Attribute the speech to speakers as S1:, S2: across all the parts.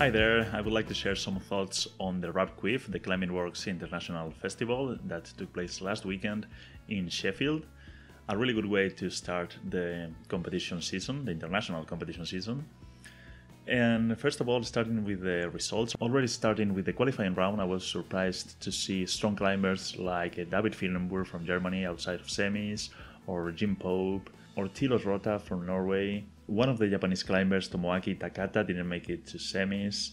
S1: Hi there, I would like to share some thoughts on the Rab CWIF, the Climbing Works International Festival that took place last weekend in Sheffield. A really good way to start the competition season, the international competition season. And first of all, starting with the results, already starting with the qualifying round, I was surprised to see strong climbers like David Finlenburg from Germany outside of semis, or Jim Pope, or Tilos Rota from Norway. One of the Japanese climbers, Tomoaki Takata, didn't make it to semis.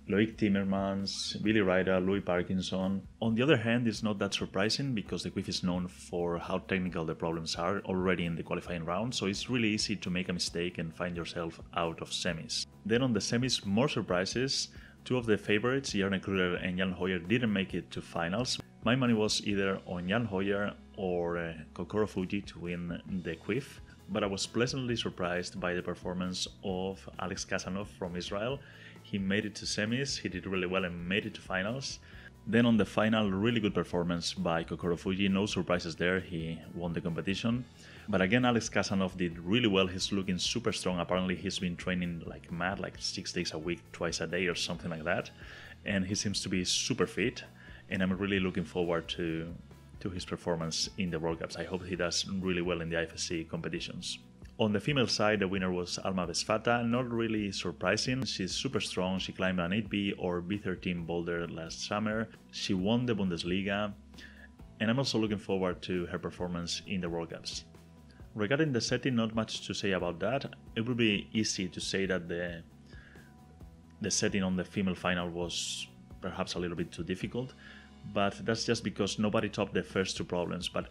S1: Loic Timmermans, Billy Ryder, Louis Parkinson. On the other hand, it's not that surprising because the CWIF is known for how technical the problems are already in the qualifying round, so it's really easy to make a mistake and find yourself out of semis. Then on the semis, more surprises. Two of the favorites, Jarne Kruger and Jan Hoyer, didn't make it to finals. My money was either on Jan Hoyer or Kokoro Fujii to win the CWIF, but I was pleasantly surprised by the performance of Alex Kazanov from Israel. He made it to semis, he did really well and made it to finals. Then on the final, really good performance by Kokoro Fujii, no surprises there, he won the competition. But again, Alex Kazanov did really well, he's looking super strong. Apparently he's been training like mad, like 6 days a week, twice a day or something like that. And he seems to be super fit, and I'm really looking forward to his performance in the World Cups. I hope he does really well in the IFSC competitions. On the female side, the winner was Alma Bestvater. Not really surprising. She's super strong. She climbed an 8B or B13 boulder last summer. She won the Bundesliga. And I'm also looking forward to her performance in the World Cups. Regarding the setting, not much to say about that. It would be easy to say that the setting on the female final was perhaps a little bit too difficult. But that's just because nobody topped the first two problems. But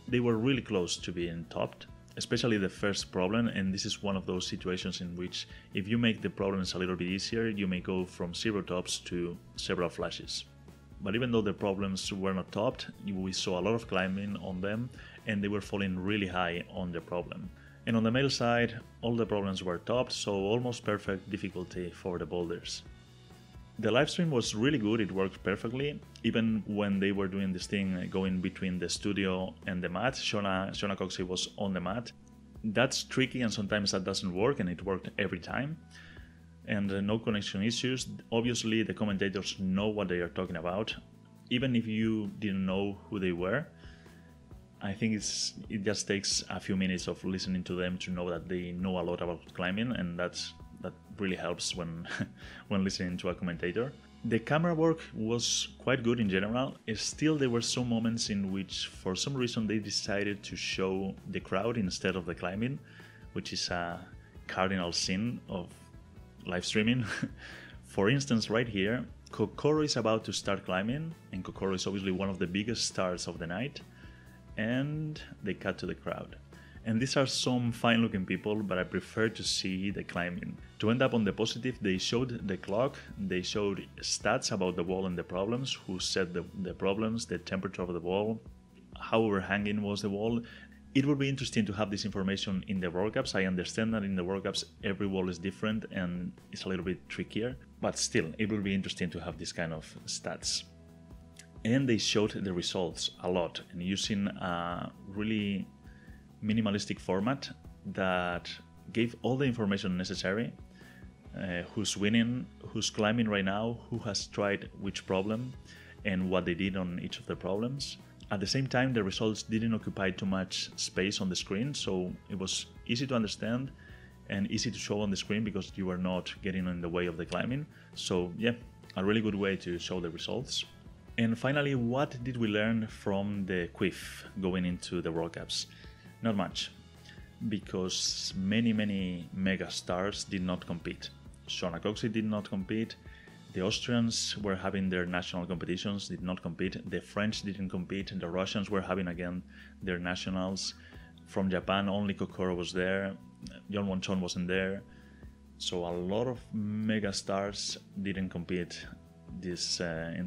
S1: they were really close to being topped, especially the first problem, and this is one of those situations in which if you make the problems a little bit easier, you may go from 0 tops to several flashes. But even though the problems were not topped, we saw a lot of climbing on them, and they were falling really high on the problem. And on the male side, all the problems were topped, so almost perfect difficulty for the boulders. The live stream was really good, it worked perfectly, even when they were doing this thing going between the studio and the mat. Shona Coxey was on the mat. That's tricky and sometimes that doesn't work, and it worked every time. And no connection issues. Obviously the commentators know what they are talking about. Even if you didn't know who they were, I think it just takes a few minutes of listening to them to know that they know a lot about climbing, and that really helps when when listening to a commentator. The camera work was quite good in general. Still, there were some moments in which for some reason they decided to show the crowd instead of the climbing, which is a cardinal sin of live streaming. For instance, right here, Kokoro is about to start climbing, and Kokoro is obviously one of the biggest stars of the night, and they cut to the crowd. And these are some fine looking people, but I prefer to see the climbing. To end up on the positive, they showed the clock, they showed stats about the wall and the problems, who set the problems, the temperature of the wall, how overhanging was the wall. It would be interesting to have this information in the World Cups. I understand that in the World Cups every wall is different and it's a little bit trickier, but still it would be interesting to have this kind of stats. And they showed the results a lot, and using a really minimalistic format that gave all the information necessary, who's winning, who's climbing right now, who has tried which problem, and what they did on each of the problems. At the same time, the results didn't occupy too much space on the screen, so it was easy to understand and easy to show on the screen because you were not getting in the way of the climbing. So yeah, a really good way to show the results. And finally, what did we learn from the CWIF going into the World Cups? Not much, because many mega stars did not compete. Shona Coxey did not compete, the Austrians were having their national competitions, did not compete, the French didn't compete, the Russians were having again their nationals. From Japan, only Kokoro was there, John Won-chon wasn't there, so a lot of mega stars didn't compete in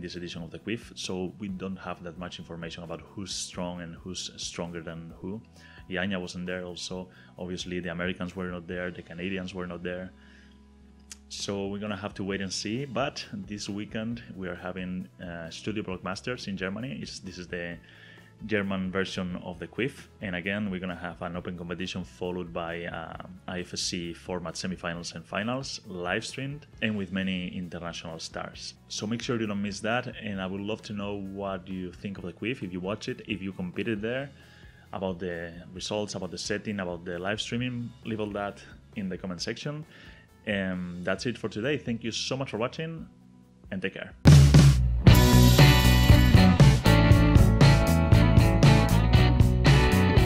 S1: this edition of the CWIF, so we don't have that much information about who's strong and who's stronger than who. Yanya wasn't there also, obviously the Americans were not there, the Canadians were not there, so we're gonna have to wait and see. But this weekend we are having Studio Blockmasters in Germany. This is the German version of the CWIF. And again, we're going to have an open competition followed by IFSC format semifinals and finals, live streamed, and with many international stars. So make sure you don't miss that. And I would love to know what you think of the CWIF, if you watch it, if you competed there, about the results, about the setting, about the live streaming. Leave all that in the comment section. And that's it for today. Thank you so much for watching, and take care.